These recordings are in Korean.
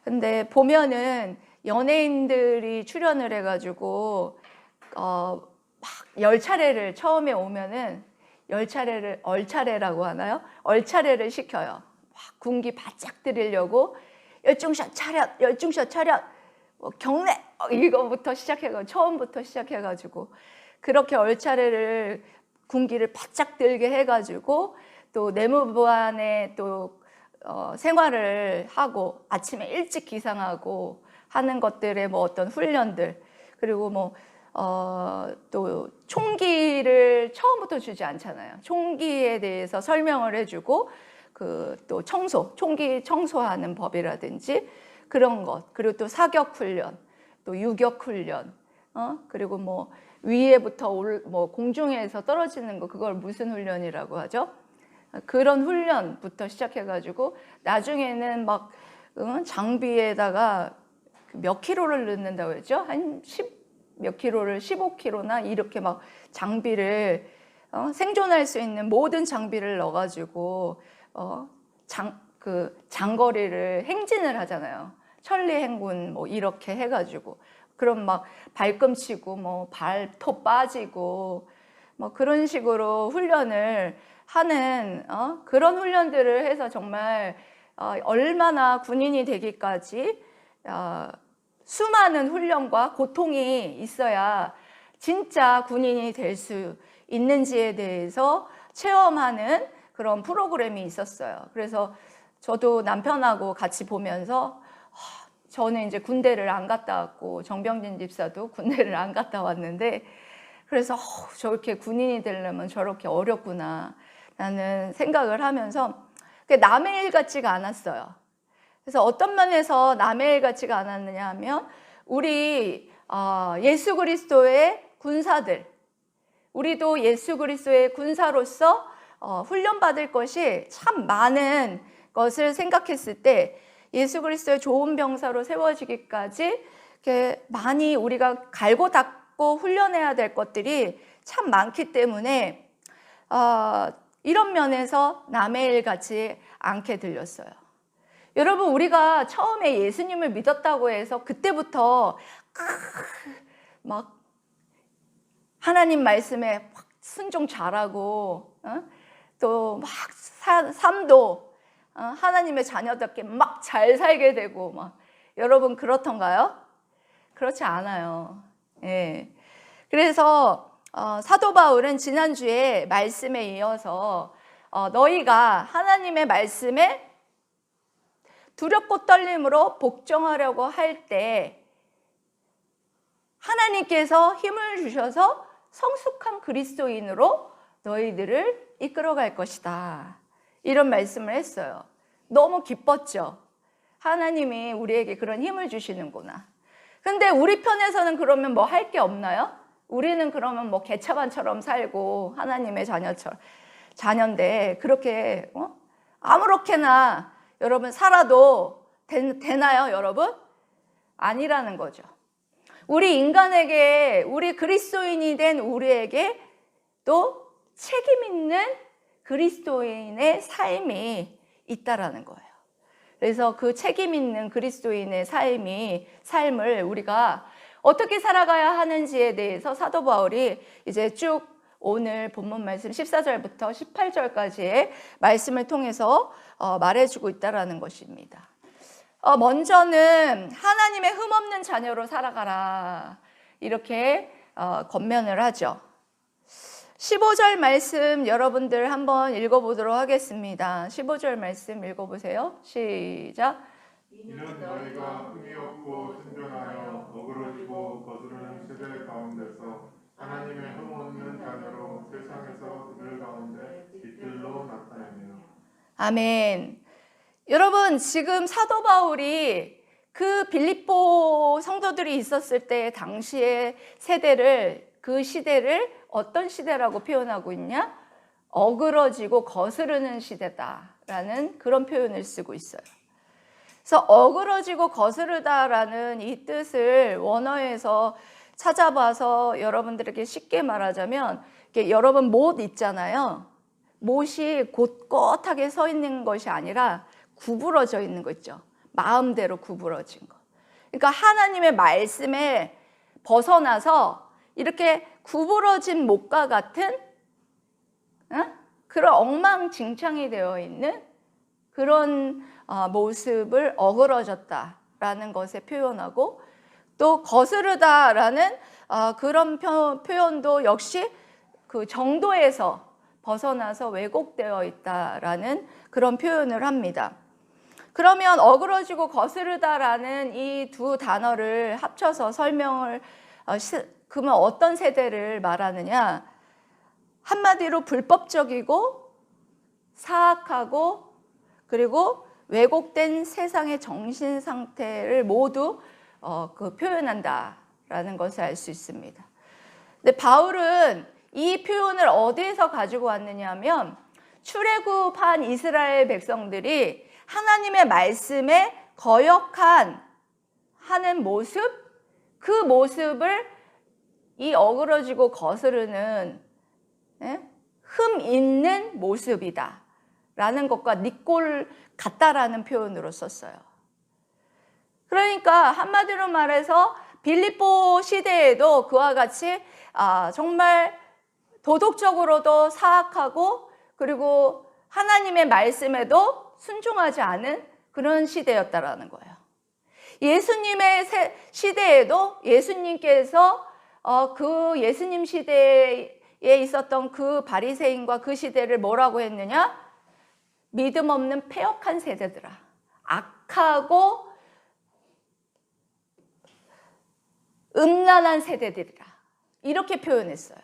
근데 보면은 연예인들이 출연을 해가지고 막 10차례를 처음에 오면은 10차례를 얼차례라고 하나요? 얼차례를 시켜요. 막 군기 바짝 들이려고 열중샷 차렷, 열중샷 차렷, 경례 이거부터 시작해가지고 처음부터 시작해가지고 그렇게 얼차례를 군기를 바짝 들게 해가지고 또 내무부 안에 또 생활을 하고 아침에 일찍 기상하고 하는 것들의 뭐 어떤 훈련들, 그리고 또 총기를 처음부터 주지 않잖아요. 총기에 대해서 설명을 해주고 또 총기 청소하는 법이라든지 그런 것, 그리고 또 사격 훈련, 또 유격 훈련, 그리고 뭐 위에부터 공중에서 떨어지는 거, 그걸 무슨 훈련이라고 하죠? 그런 훈련부터 시작해가지고 나중에는 막 장비에다가 몇 킬로를 넣는다고 했죠? 한 10몇 킬로를 15킬로나 이렇게 막 장비를 생존할 수 있는 모든 장비를 넣어가지고 장거리를 행진을 하잖아요. 천리 행군 뭐 이렇게 해가지고 그럼 막 발꿈치고 뭐 발톱 빠지고 뭐 그런 식으로 훈련을 하는 그런 훈련들을 해서 정말 얼마나 군인이 되기까지 수많은 훈련과 고통이 있어야 진짜 군인이 될 수 있는지에 대해서 체험하는 그런 프로그램이 있었어요. 그래서 저도 남편하고 같이 보면서 저는 이제 군대를 안 갔다 왔고 정병진 집사도 군대를 안 갔다 왔는데 그래서 저렇게 군인이 되려면 저렇게 어렵구나 라는 생각을 하면서 남의 일 같지가 않았어요. 그래서 어떤 면에서 남의 일 같지가 않았느냐 하면 우리 예수 그리스도의 군사들, 우리도 예수 그리스도의 군사로서 훈련받을 것이 참 많은 것을 생각했을 때 예수 그리스도의 좋은 병사로 세워지기까지 이렇게 많이 우리가 갈고 닦고 훈련해야 될 것들이 참 많기 때문에 이런 면에서 남의 일 같지 않게 들렸어요. 여러분, 우리가 처음에 예수님을 믿었다고 해서 그때부터 막 하나님 말씀에 확 순종 잘하고 또 막 삶도 하나님의 자녀답게 막 잘 살게 되고 막 여러분 그렇던가요? 그렇지 않아요. 예. 그래서 사도 바울은 지난주에 말씀에 이어서 너희가 하나님의 말씀에 두렵고 떨림으로 복종하려고 할 때 하나님께서 힘을 주셔서 성숙한 그리스도인으로 너희들을 이끌어갈 것이다. 이런 말씀을 했어요. 너무 기뻤죠. 하나님이 우리에게 그런 힘을 주시는구나. 근데 우리 편에서는 그러면 뭐 할 게 없나요? 우리는 그러면 뭐 개차반처럼 살고 하나님의 자녀인데 그렇게 아무렇게나 여러분 살아도 되나요, 여러분? 아니라는 거죠. 우리 인간에게, 우리 그리스도인이 된 우리에게 또 책임 있는 그리스도인의 삶이 있다라는 거예요. 그래서 그 책임 있는 그리스도인의 삶을 우리가 어떻게 살아가야 하는지에 대해서 사도 바울이 이제 쭉 오늘 본문 말씀 14절부터 18절까지의 말씀을 통해서 말해주고 있다라는 것입니다. 먼저는 하나님의 흠없는 자녀로 살아가라 이렇게 권면을 하죠. 15절 말씀 여러분들 한번 읽어보도록 하겠습니다. 15절 말씀 읽어보세요. 시작. 이는 너희가 흠이 없고 순전하여 어그러지고 거스르는 세대 가운데서 하나님의 흠없는 자녀로 세상에서 그들 가운데 빛들로 나타내며. 아멘. 여러분, 지금 사도 바울이 그 빌립보 성도들이 있었을 때 당시의 세대를, 그 시대를 어떤 시대라고 표현하고 있냐? 어그러지고 거스르는 시대다라는 그런 표현을 쓰고 있어요. 그래서 어그러지고 거스르다라는 이 뜻을 원어에서 찾아봐서 여러분들에게 쉽게 말하자면 여러분 못 있잖아요. 못이 곧꼿하게 서 있는 것이 아니라 구부러져 있는 거 있죠. 마음대로 구부러진 것. 그러니까 하나님의 말씀에 벗어나서 이렇게 구부러진 목과 같은 그런 엉망진창이 되어 있는 그런 모습을 어그러졌다라는 것에 표현하고, 또 거스르다라는 그런 표현도 역시 그 정도에서 벗어나서 왜곡되어 있다라는 그런 표현을 합니다. 그러면 어그러지고 거스르다라는 이 두 단어를 합쳐서 설명을 그러면 어떤 세대를 말하느냐? 한마디로 불법적이고 사악하고 그리고 왜곡된 세상의 정신 상태를 모두 표현한다라는 것을 알 수 있습니다. 근데 바울은 이 표현을 어디에서 가지고 왔느냐면, 출애굽한 이스라엘 백성들이 하나님의 말씀에 거역한 하는 모습, 그 모습을 이 어그러지고 거스르는 흠 있는 모습이다 라는 것과 니꼴 같다라는 표현으로 썼어요. 그러니까 한마디로 말해서 빌립보 시대에도 그와 같이 정말 도덕적으로도 사악하고 그리고 하나님의 말씀에도 순종하지 않은 그런 시대였다라는 거예요. 예수님의 시대에도 예수님께서 그 예수님 시대에 있었던 그 바리새인과 그 시대를 뭐라고 했느냐? 믿음 없는 패역한 세대들아, 악하고 음란한 세대들이라, 이렇게 표현했어요.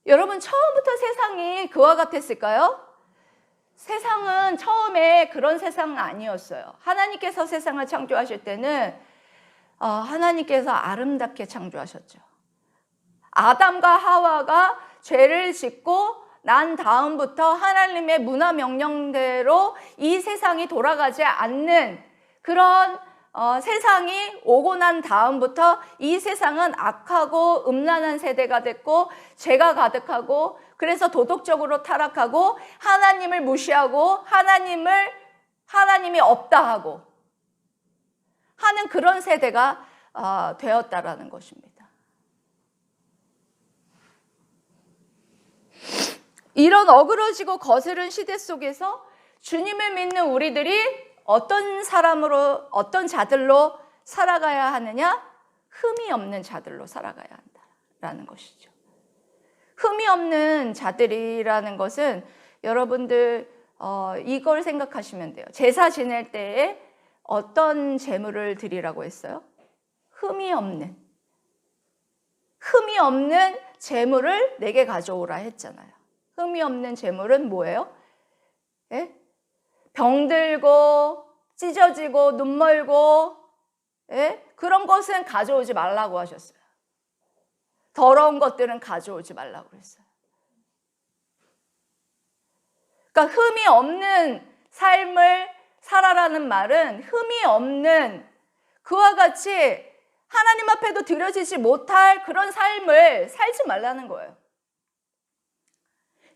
여러분, 처음부터 세상이 그와 같았을까요? 세상은 처음에 그런 세상은 아니었어요. 하나님께서 세상을 창조하실 때는 하나님께서 아름답게 창조하셨죠. 아담과 하와가 죄를 짓고 난 다음부터 하나님의 문화 명령대로 이 세상이 돌아가지 않는 그런 세상이 오고 난 다음부터 이 세상은 악하고 음란한 세대가 됐고 죄가 가득하고, 그래서 도덕적으로 타락하고 하나님을 무시하고 하나님이 없다 하고 하는 그런 세대가 되었다라는 것입니다. 이런 어그러지고 거스른 시대 속에서 주님을 믿는 우리들이 어떤 사람으로, 어떤 자들로 살아가야 하느냐? 흠이 없는 자들로 살아가야 한다라는 것이죠. 흠이 없는 자들이라는 것은 여러분들 이걸 생각하시면 돼요. 제사 지낼 때에 어떤 제물을 드리라고 했어요? 흠이 없는 제물을 내게 가져오라 했잖아요. 흠이 없는 제물은 뭐예요? 예? 병들고 찢어지고 눈 멀고 그런 것은 가져오지 말라고 하셨어요. 더러운 것들은 가져오지 말라고 그랬어요. 그러니까 흠이 없는 삶을 살아라는 말은 흠이 없는 그와 같이 하나님 앞에도 드려지지 못할 그런 삶을 살지 말라는 거예요.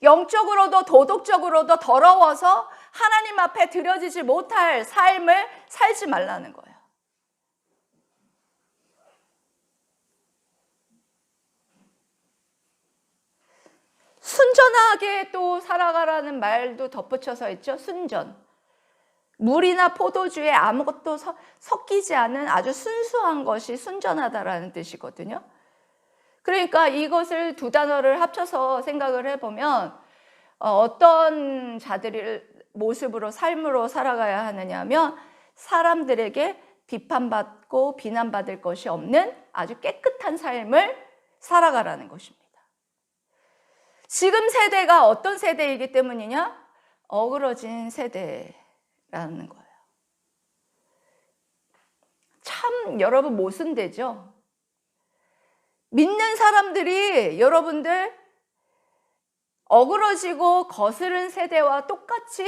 영적으로도 도덕적으로도 더러워서 하나님 앞에 드려지지 못할 삶을 살지 말라는 거예요. 순전하게 또 살아가라는 말도 덧붙여서 있죠. 순전. 물이나 포도주에 아무것도 섞이지 않은 아주 순수한 것이 순전하다라는 뜻이거든요. 그러니까 이것을 두 단어를 합쳐서 생각을 해보면 어떤 자들의 모습으로 삶으로 살아가야 하느냐면, 사람들에게 비판받고 비난받을 것이 없는 아주 깨끗한 삶을 살아가라는 것입니다. 지금 세대가 어떤 세대이기 때문이냐? 어그러진 세대라는 거예요. 참 여러분 모순되죠? 믿는 사람들이 여러분들 어그러지고 거스른 세대와 똑같이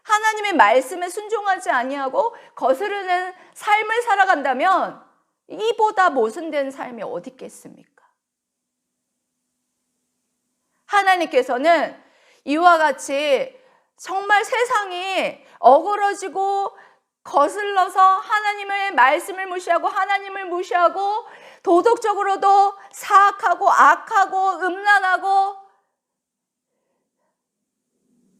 하나님의 말씀에 순종하지 아니하고 거스르는 삶을 살아간다면 이보다 모순된 삶이 어디 있겠습니까? 하나님께서는 이와 같이 정말 세상이 어그러지고 거슬러서 하나님의 말씀을 무시하고 하나님을 무시하고 도덕적으로도 사악하고 악하고 음란하고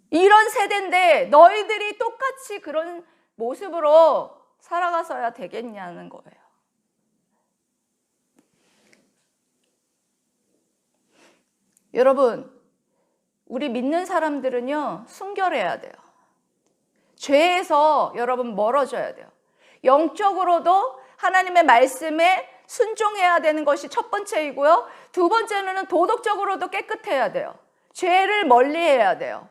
이런 세대인데 너희들이 똑같이 그런 모습으로 살아가서야 되겠냐는 거예요. 여러분, 우리 믿는 사람들은요, 순결해야 돼요. 죄에서 여러분 멀어져야 돼요. 영적으로도 하나님의 말씀에 순종해야 되는 것이 첫 번째이고요. 두 번째는 도덕적으로도 깨끗해야 돼요. 죄를 멀리해야 돼요.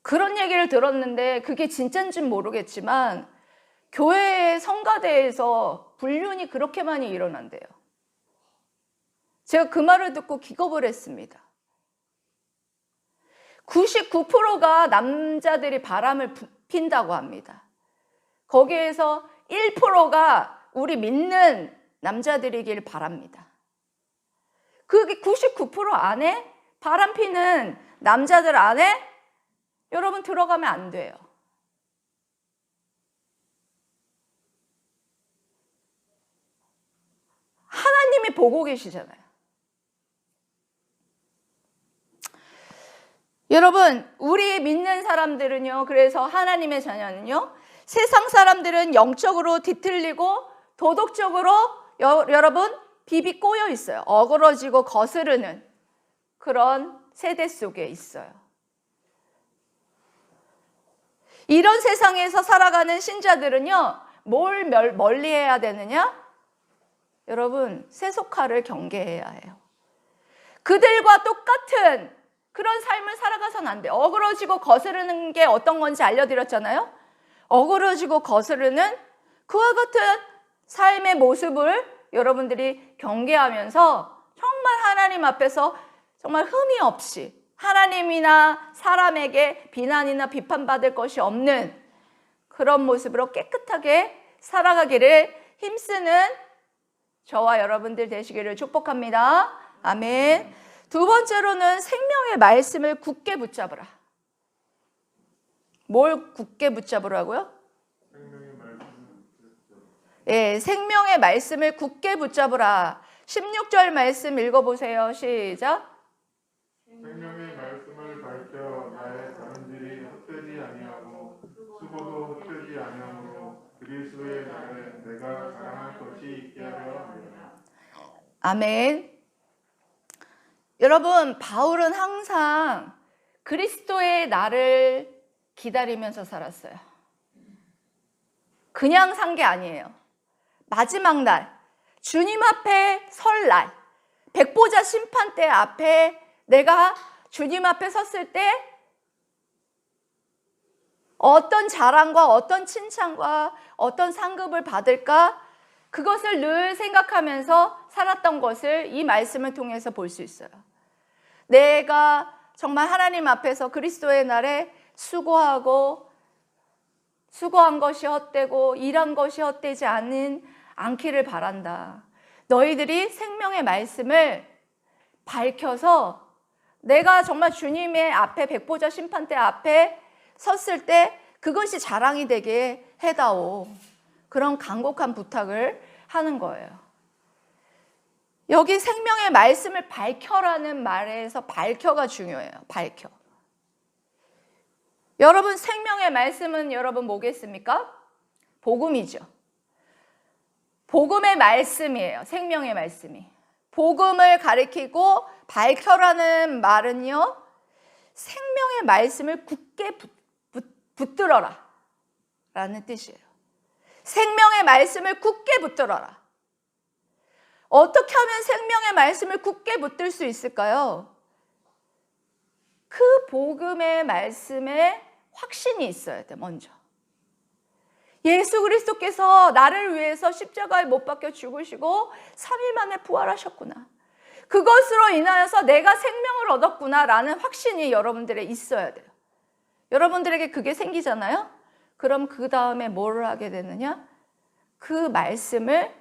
그런 얘기를 들었는데 그게 진짜인지는 모르겠지만 교회의 성가대에서 불륜이 그렇게 많이 일어난대요. 제가 그 말을 듣고 기겁을 했습니다. 99%가 남자들이 바람을 핀다고 합니다. 거기에서 1%가 우리 믿는 남자들이길 바랍니다. 그게 99% 안에 바람 피는 남자들 안에 여러분 들어가면 안 돼요. 하나님이 보고 계시잖아요. 여러분, 우리 믿는 사람들은요, 그래서 하나님의 자녀는요, 세상 사람들은 영적으로 뒤틀리고 도덕적으로 여러분 비비 꼬여 있어요. 어그러지고 거스르는 그런 세대 속에 있어요. 이런 세상에서 살아가는 신자들은요, 뭘 멀리해야 되느냐? 여러분, 세속화를 경계해야 해요. 그들과 똑같은 그런 삶을 살아가서는 안 돼요. 어그러지고 거스르는 게 어떤 건지 알려드렸잖아요. 어그러지고 거스르는 그와 같은 삶의 모습을 여러분들이 경계하면서 정말 하나님 앞에서 정말 흠이 없이 하나님이나 사람에게 비난이나 비판받을 것이 없는 그런 모습으로 깨끗하게 살아가기를 힘쓰는 저와 여러분들 되시기를 축복합니다. 아멘. 두 번째로는 생명의 말씀을 굳게 붙잡으라. 뭘 굳게 붙잡으라고요? 예, 생명의 말씀을 굳게 붙잡으라. 16절 말씀 읽어보세요. 시작. 생명의 말씀을 밝혀 나의 자른질이 헛되지 아니하고 수고도 헛되지 아니하므로 그리스도의 날에 내가 자랑할 것이 있게 하려 함이라. 아멘. 여러분, 바울은 항상 그리스도의 날을 기다리면서 살았어요. 그냥 산 게 아니에요. 마지막 날, 주님 앞에 설 날, 백보자 심판대 앞에 내가 주님 앞에 섰을 때 어떤 자랑과 어떤 칭찬과 어떤 상급을 받을까? 그것을 늘 생각하면서 살았던 것을 이 말씀을 통해서 볼 수 있어요. 내가 정말 하나님 앞에서 그리스도의 날에 수고한 것이 헛되고 일한 것이 헛되지 않기를 바란다. 너희들이 생명의 말씀을 밝혀서 내가 정말 주님의 앞에 백보자 심판대 앞에 섰을 때 그것이 자랑이 되게 해다오. 그런 간곡한 부탁을 하는 거예요. 여기 생명의 말씀을 밝혀라는 말에서 밝혀가 중요해요. 밝혀. 여러분, 생명의 말씀은 여러분 뭐겠습니까? 복음이죠. 복음의 말씀이에요. 생명의 말씀이. 복음을 가리키고 밝혀라는 말은요, 생명의 말씀을 굳게 붙들어라 라는 뜻이에요. 생명의 말씀을 굳게 붙들어라. 어떻게 하면 생명의 말씀을 굳게 붙들 수 있을까요? 그 복음의 말씀에 확신이 있어야 돼, 먼저. 예수 그리스도께서 나를 위해서 십자가에 못 박혀 죽으시고 3일 만에 부활하셨구나. 그것으로 인하여서 내가 생명을 얻었구나 라는 확신이 여러분들에 있어야 돼요. 여러분들에게 그게 생기잖아요? 그럼 그 다음에 뭘 하게 되느냐? 그 말씀을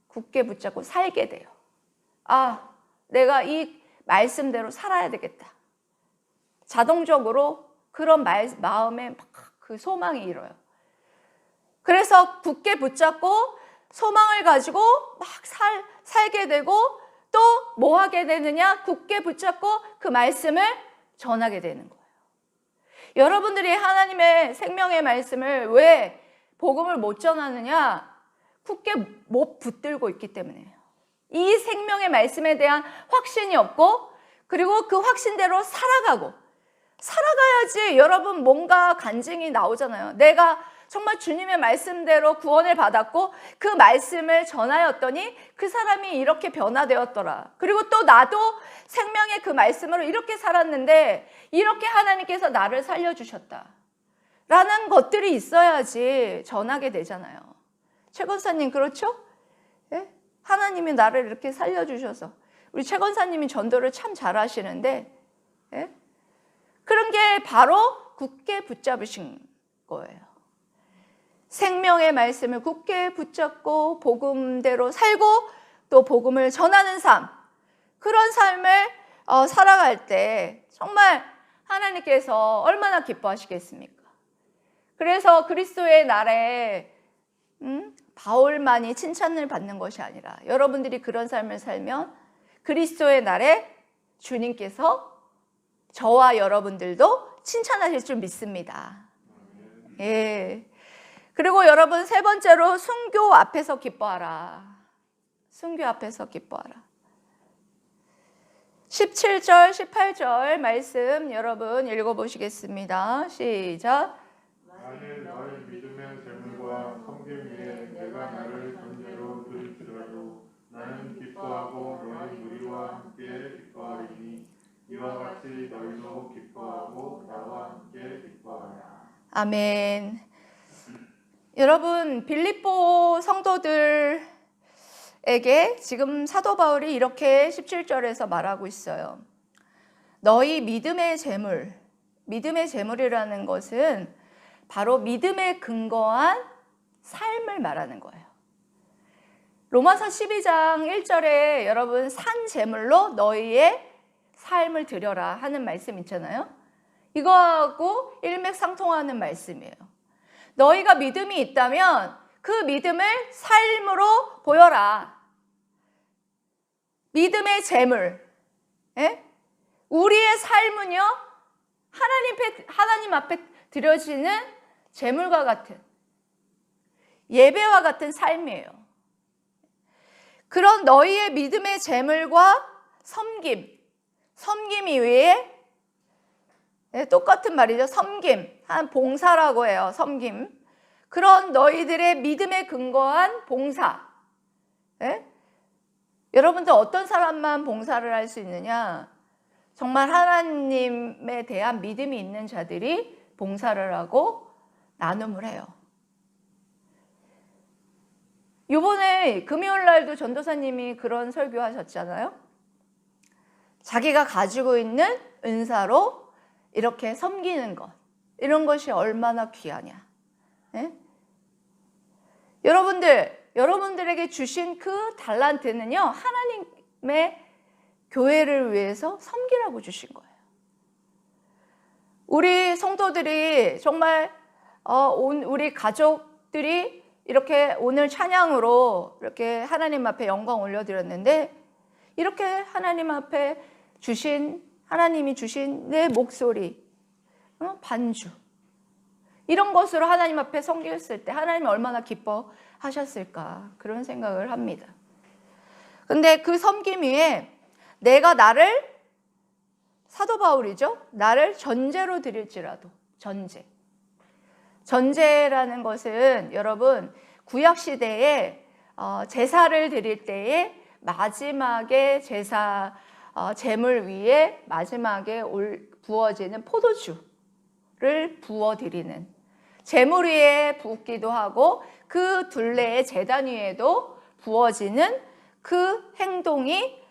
굳게 붙잡고 살게 돼요. 아, 내가 이 말씀대로 살아야 되겠다. 자동적으로 그런 마음에 막 그 소망이 일어요. 그래서 굳게 붙잡고 소망을 가지고 막 살게 되고 또 뭐 하게 되느냐? 굳게 붙잡고 그 말씀을 전하게 되는 거예요. 여러분들이 하나님의 생명의 말씀을 왜 복음을 못 전하느냐? 굳게 못 붙들고 있기 때문이에요. 이 생명의 말씀에 대한 확신이 없고 그리고 그 확신대로 살아가야지 여러분 뭔가 간증이 나오잖아요. 내가 정말 주님의 말씀대로 구원을 받았고 그 말씀을 전하였더니 그 사람이 이렇게 변화되었더라. 그리고 또 나도 생명의 그 말씀으로 이렇게 살았는데 이렇게 하나님께서 나를 살려주셨다 라는 것들이 있어야지 전하게 되잖아요. 최 권사님 그렇죠? 예? 하나님이 나를 이렇게 살려주셔서 우리 최 권사님이 전도를 참 잘하시는데 예? 그런 게 바로 굳게 붙잡으신 거예요. 생명의 말씀을 굳게 붙잡고 복음대로 살고 또 복음을 전하는 삶, 그런 삶을 살아갈 때 정말 하나님께서 얼마나 기뻐하시겠습니까? 그래서 그리스도의 날에 바울만이 칭찬을 받는 것이 아니라 여러분들이 그런 삶을 살면 그리스도의 날에 주님께서 저와 여러분들도 칭찬하실 줄 믿습니다. 예. 그리고 여러분 세 번째로 순교 앞에서 기뻐하라. 순교 앞에서 기뻐하라. 17절, 18절 말씀 여러분 읽어보시겠습니다. 시작. 만일 너희 믿음의 재물과 섬김 위에 내가 나를 전제로 드릴지라도 나는 기뻐하고 너희 무리와 함께 기뻐하리니 이와 같이 너희도 기뻐하고 나와 함께 기뻐하라. 아멘. 여러분 빌립보 성도들에게 지금 사도 바울이 이렇게 17절에서 말하고 있어요. 너희 믿음의 재물, 믿음의 재물이라는 것은 바로 믿음에 근거한 삶을 말하는 거예요. 로마서 12장 1절에 여러분 산 재물로 너희의 삶을 드려라 하는 말씀 있잖아요. 이거하고 일맥상통하는 말씀이에요. 너희가 믿음이 있다면 그 믿음을 삶으로 보여라. 믿음의 재물. 예? 우리의 삶은요, 하나님 앞에 드려지는 재물과 같은, 예배와 같은 삶이에요. 그런 너희의 믿음의 재물과 섬김 이외에 똑같은 말이죠. 섬김, 한 봉사라고 해요. 섬김. 그런 너희들의 믿음에 근거한 봉사. 예? 여러분들 어떤 사람만 봉사를 할 수 있느냐? 정말 하나님에 대한 믿음이 있는 자들이 봉사를 하고 나눔을 해요. 이번에 금요일 날도 전도사님이 그런 설교하셨잖아요. 자기가 가지고 있는 은사로 이렇게 섬기는 것, 이런 것이 얼마나 귀하냐. 예? 여러분들에게 주신 그 달란트는요, 하나님의 교회를 위해서 섬기라고 주신 거예요. 우리 성도들이 정말 우리 가족들이 이렇게 오늘 찬양으로 이렇게 하나님 앞에 영광 올려드렸는데, 이렇게 하나님 앞에 하나님이 주신 내 목소리, 반주, 이런 것으로 하나님 앞에 섬겼을 때 하나님이 얼마나 기뻐하셨을까, 그런 생각을 합니다. 근데 그 섬김 위에 내가 사도 바울이죠, 나를 전제로 드릴지라도, 전제라는 것은 여러분 구약시대에 제사를 드릴 때에 마지막에 제물 위에 마지막에 부어지는 포도주를 부어드리는, 제물 위에 붓기도 하고 그 둘레의 제단 위에도 부어지는 그 행동이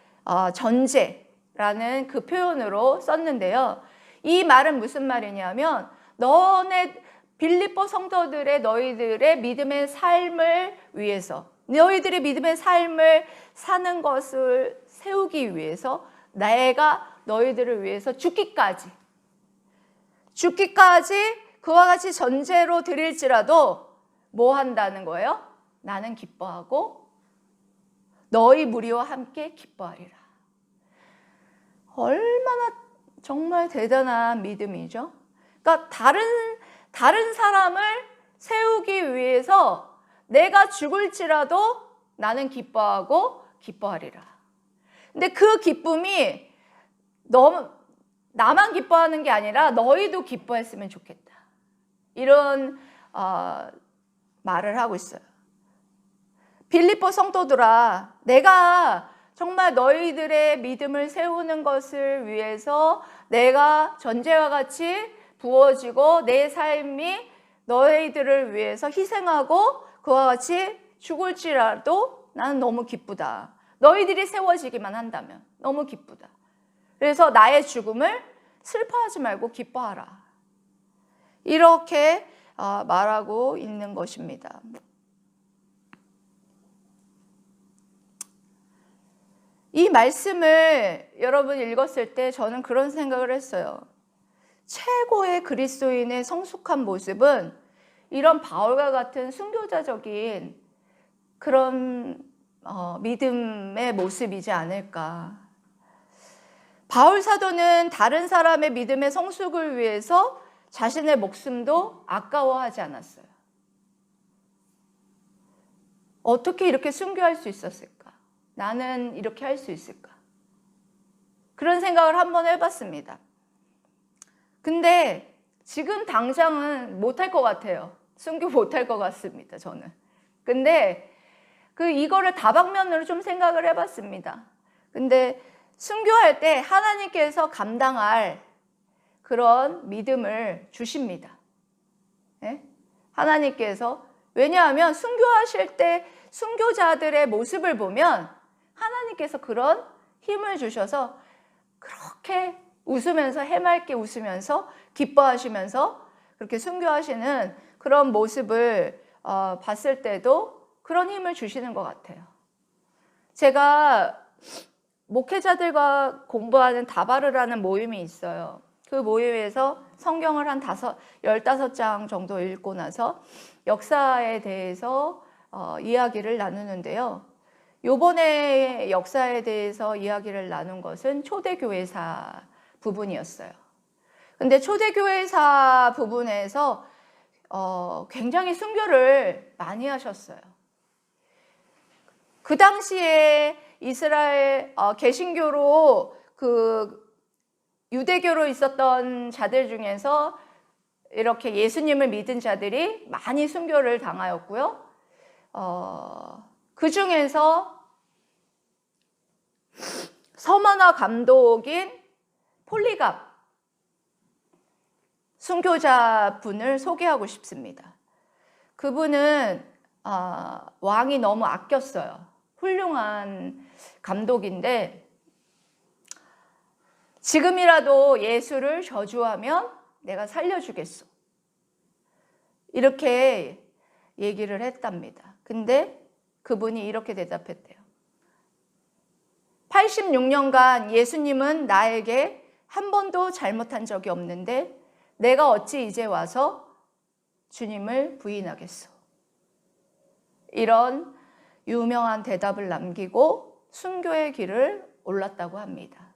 전제라는 그 표현으로 썼는데요. 이 말은 무슨 말이냐면, 빌립보 성도들의 너희들의 믿음의 삶을 위해서, 너희들의 믿음의 삶을 사는 것을 세우기 위해서 내가 너희들을 위해서 죽기까지 죽기까지 그와 같이 전제로 드릴지라도 뭐 한다는 거예요? 나는 기뻐하고 너희 무리와 함께 기뻐하리라. 얼마나 정말 대단한 믿음이죠. 그러니까 다른 사람을 세우기 위해서 내가 죽을지라도 나는 기뻐하고 기뻐하리라. 근데 그 기쁨이 나만 기뻐하는 게 아니라 너희도 기뻐했으면 좋겠다. 이런 말을 하고 있어요. 빌립보 성도들아, 내가 정말 너희들의 믿음을 세우는 것을 위해서 내가 전제와 같이 부어지고 내 삶이 너희들을 위해서 희생하고 그와 같이 죽을지라도 나는 너무 기쁘다. 너희들이 세워지기만 한다면 너무 기쁘다. 그래서 나의 죽음을 슬퍼하지 말고 기뻐하라. 이렇게 말하고 있는 것입니다. 이 말씀을 여러분 읽었을 때 저는 그런 생각을 했어요. 최고의 그리스도인의 성숙한 모습은 이런 바울과 같은 순교자적인 그런 믿음의 모습이지 않을까. 바울 사도는 다른 사람의 믿음의 성숙을 위해서 자신의 목숨도 아까워하지 않았어요. 어떻게 이렇게 순교할 수 있었을까? 나는 이렇게 할 수 있을까? 그런 생각을 한번 해봤습니다. 근데 지금 당장은 못할 것 같아요. 순교 못할 것 같습니다, 저는. 근데 이거를 다방면으로 좀 생각을 해봤습니다. 근데 순교할 때 하나님께서 감당할 그런 믿음을 주십니다. 네? 하나님께서. 왜냐하면 순교하실 때 순교자들의 모습을 보면 하나님께서 그런 힘을 주셔서 그렇게 웃으면서 해맑게 웃으면서 기뻐하시면서 그렇게 순교하시는 그런 모습을 봤을 때도 그런 힘을 주시는 것 같아요. 제가 목회자들과 공부하는 다바르라는 모임이 있어요. 그 모임에서 성경을 한 15장 정도 읽고 나서 역사에 대해서 이야기를 나누는데요. 요번에 역사에 대해서 이야기를 나눈 것은 초대교회사 부분이었어요. 근데 초대교회사 부분에서 굉장히 순교를 많이 하셨어요. 그 당시에 이스라엘 개신교로 유대교로 있었던 자들 중에서 이렇게 예수님을 믿은 자들이 많이 순교를 당하였고요. 그 중에서 서머너 감독인 폴리갑 순교자분을 소개하고 싶습니다. 그분은 왕이 너무 아꼈어요. 훌륭한 감독인데 지금이라도 예수를 저주하면 내가 살려주겠소. 이렇게 얘기를 했답니다. 근데 그분이 이렇게 대답했대요. 86년간 예수님은 나에게 한 번도 잘못한 적이 없는데 내가 어찌 이제 와서 주님을 부인하겠소. 이런 유명한 대답을 남기고 순교의 길을 올랐다고 합니다.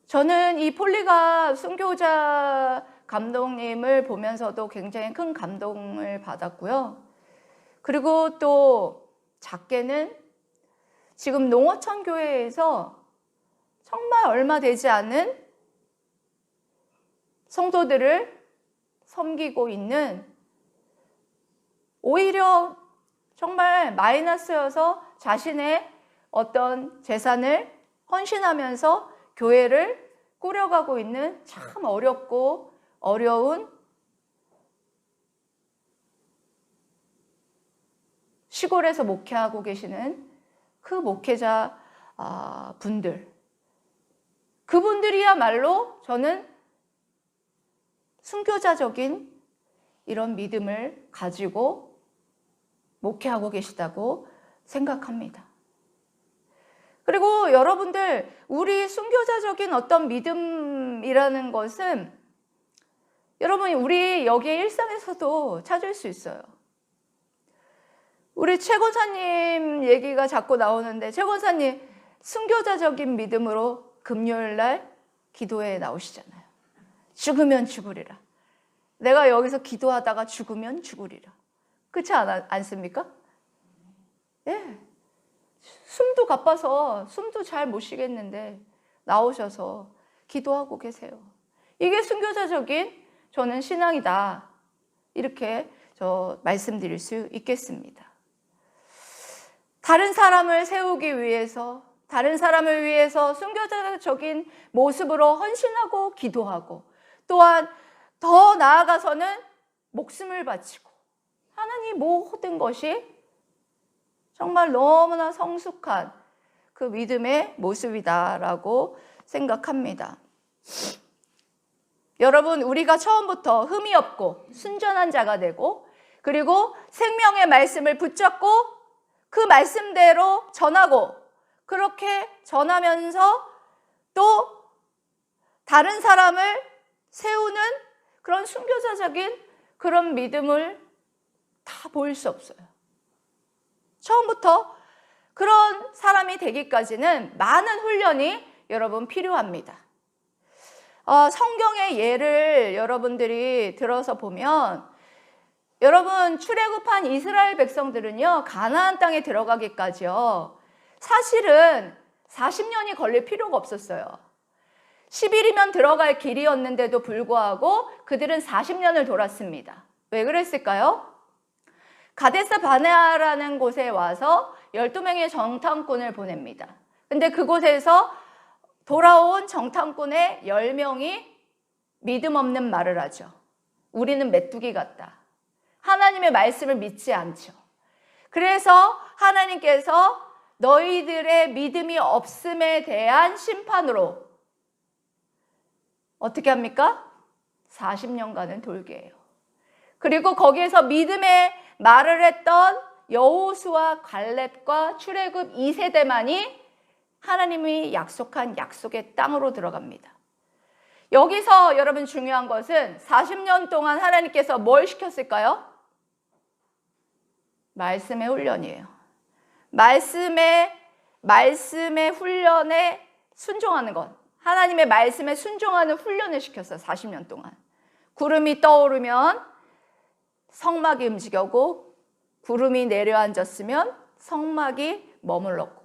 저는 이 폴리갑 순교자 감독님을 보면서도 굉장히 큰 감동을 받았고요. 그리고 또 작게는 지금 농어촌 교회에서 정말 얼마 되지 않은 성도들을 섬기고 있는, 오히려 정말 마이너스여서 자신의 어떤 재산을 헌신하면서 교회를 꾸려가고 있는 참 어렵고 어려운 시골에서 목회하고 계시는 그 목회자 분들, 그분들이야말로 저는 순교자적인 이런 믿음을 가지고 목회하고 계시다고 생각합니다. 그리고 여러분들, 우리 순교자적인 어떤 믿음이라는 것은 여러분, 우리 여기에 일상에서도 찾을 수 있어요. 우리 최 권사님 얘기가 자꾸 나오는데, 최 권사님 순교자적인 믿음으로 금요일 날 기도회에 나오시잖아요. 죽으면 죽으리라. 내가 여기서 기도하다가 죽으면 죽으리라. 그렇지 않습니까? 예. 숨도 가빠서 숨도 잘 못 쉬겠는데 나오셔서 기도하고 계세요. 이게 순교자적인 저는 신앙이다. 이렇게 저 말씀드릴 수 있겠습니다. 다른 사람을 세우기 위해서, 다른 사람을 위해서 순교자적인 모습으로 헌신하고 기도하고, 또한 더 나아가서는 목숨을 바치고 하나님 모든 것이 정말 너무나 성숙한 그 믿음의 모습이다라고 생각합니다. 여러분, 우리가 처음부터 흠이 없고 순전한 자가 되고, 그리고 생명의 말씀을 붙잡고 그 말씀대로 전하고, 그렇게 전하면서 또 다른 사람을 세우는 그런 순교자적인 그런 믿음을 다 보일 수 없어요. 처음부터 그런 사람이 되기까지는 많은 훈련이 여러분 필요합니다. 성경의 예를 여러분들이 들어서 보면, 여러분 출애굽한 이스라엘 백성들은요, 가나안 땅에 들어가기까지요, 사실은 40년이 걸릴 필요가 없었어요. 10일이면 들어갈 길이었는데도 불구하고 그들은 40년을 돌았습니다. 왜 그랬을까요? 가데스 바네아라는 곳에 와서 12명의 정탐꾼을 보냅니다. 근데 그곳에서 돌아온 정탐꾼의 10명이 믿음 없는 말을 하죠. 우리는 메뚜기 같다. 하나님의 말씀을 믿지 않죠. 그래서 하나님께서 너희들의 믿음이 없음에 대한 심판으로 어떻게 합니까? 40년간은 돌게 해요. 그리고 거기에서 믿음의 말을 했던 여호수아, 갈렙과 출애굽 2세대만이 하나님이 약속한 약속의 땅으로 들어갑니다. 여기서 여러분 중요한 것은 40년 동안 하나님께서 뭘 시켰을까요? 말씀의 훈련이에요. 말씀의 훈련에 순종하는 것. 하나님의 말씀에 순종하는 훈련을 시켰어요. 40년 동안. 구름이 떠오르면 성막이 움직이고, 구름이 내려앉았으면 성막이 머물렀고,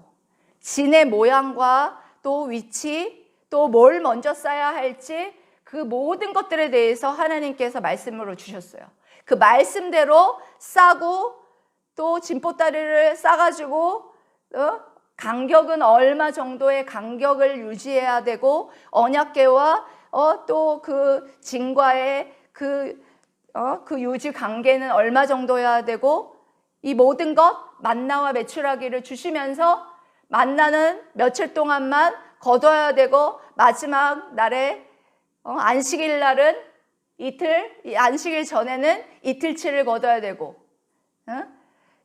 진의 모양과 또 위치, 또 뭘 먼저 쌓아야 할지, 그 모든 것들에 대해서 하나님께서 말씀으로 주셨어요. 그 말씀대로 싸고, 또 진보다리를 싸가지고 간격은 얼마 정도의 간격을 유지해야 되고, 언약궤와 또 그 진과의 그 유지 관계는 얼마 정도여야 되고, 이 모든 것 만나와 메추라기를 주시면서 만나는 며칠 동안만 거둬야 되고, 마지막 날에 안식일 날은 이틀, 안식일 전에는 이틀치를 거둬야 되고,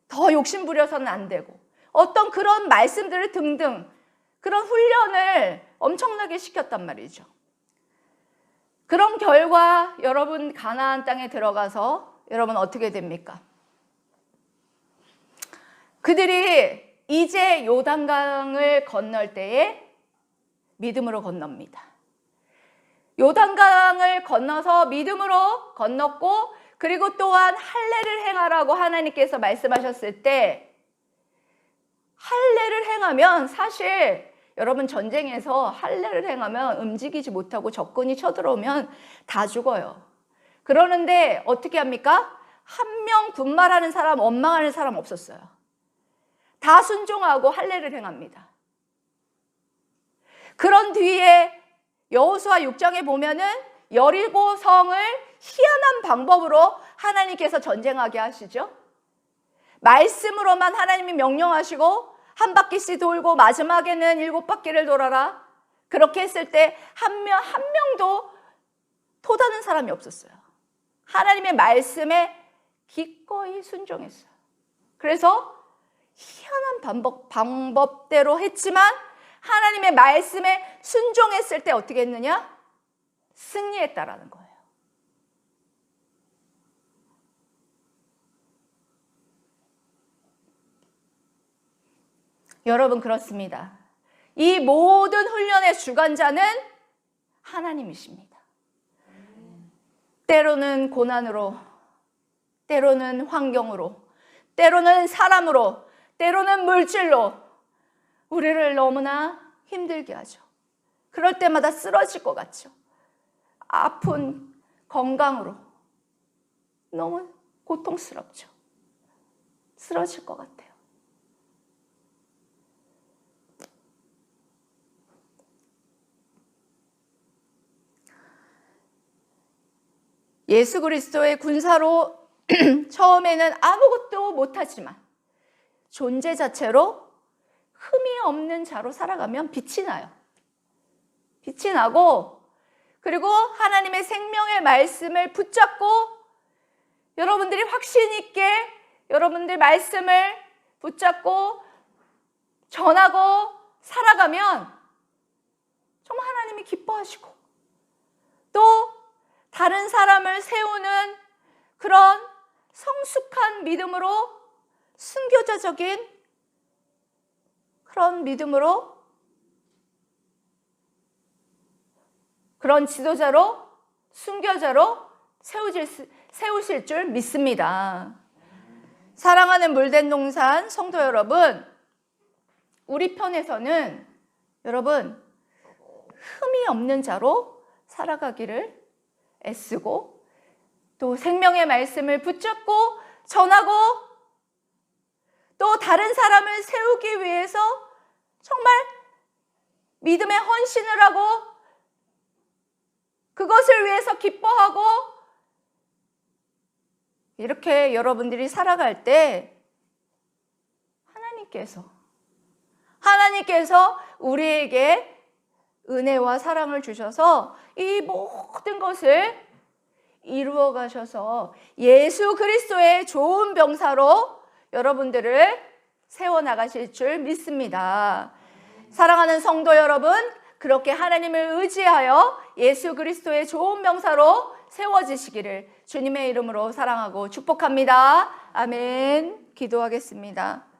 더 욕심 부려서는 안 되고, 어떤 그런 말씀들을 등등 그런 훈련을 엄청나게 시켰단 말이죠. 그런 결과 여러분 가나안 땅에 들어가서 여러분 어떻게 됩니까? 그들이 이제 요단강을 건널 때에 믿음으로 건넙니다. 요단강을 건너서 믿음으로 건넜고, 그리고 또한 할례를 행하라고 하나님께서 말씀하셨을 때, 할례를 행하면 사실 여러분 전쟁에서 할례를 행하면 움직이지 못하고 적군이 쳐들어오면 다 죽어요. 그러는데 어떻게 합니까? 한 명 군말하는 사람, 원망하는 사람 없었어요. 다 순종하고 할례를 행합니다. 그런 뒤에 여호수아 6장에 보면은 여리고 성을 희한한 방법으로 하나님께서 전쟁하게 하시죠. 말씀으로만 하나님이 명령하시고 한 바퀴씩 돌고 마지막에는 7바퀴를 돌아라. 그렇게 했을 때 한 명도 토다는 사람이 없었어요. 하나님의 말씀에 기꺼이 순종했어요. 그래서 희한한 방법대로 했지만 하나님의 말씀에 순종했을 때 어떻게 했느냐? 승리했다라는 거예요. 여러분, 그렇습니다. 이 모든 훈련의 주관자는 하나님이십니다. 때로는 고난으로, 때로는 환경으로, 때로는 사람으로, 때로는 물질로 우리를 너무나 힘들게 하죠. 그럴 때마다 쓰러질 것 같죠. 아픈 건강으로 너무 고통스럽죠. 쓰러질 것 같아요. 예수 그리스도의 군사로 처음에는 아무것도 못하지만 존재 자체로 흠이 없는 자로 살아가면 빛이 나요. 빛이 나고, 그리고 하나님의 생명의 말씀을 붙잡고 여러분들이 확신 있게 여러분들 말씀을 붙잡고 전하고 살아가면 정말 하나님이 기뻐하시고, 또 다른 사람을 세우는 그런 성숙한 믿음으로, 순교자적인 그런 믿음으로, 그런 지도자로, 순교자로 세우실 줄 믿습니다. 사랑하는 물된 동산 성도 여러분, 우리 편에서는 여러분 흠이 없는 자로 살아가기를 애쓰고, 또 생명의 말씀을 붙잡고 전하고, 또 다른 사람을 세우기 위해서 정말 믿음의 헌신을 하고 그것을 위해서 기뻐하고, 이렇게 여러분들이 살아갈 때 하나님께서 우리에게 은혜와 사랑을 주셔서 이 모든 것을 이루어 가셔서 예수 그리스도의 좋은 병사로 여러분들을 세워나가실 줄 믿습니다. 사랑하는 성도 여러분, 그렇게 하나님을 의지하여 예수 그리스도의 좋은 병사로 세워지시기를 주님의 이름으로 사랑하고 축복합니다. 아멘. 기도하겠습니다.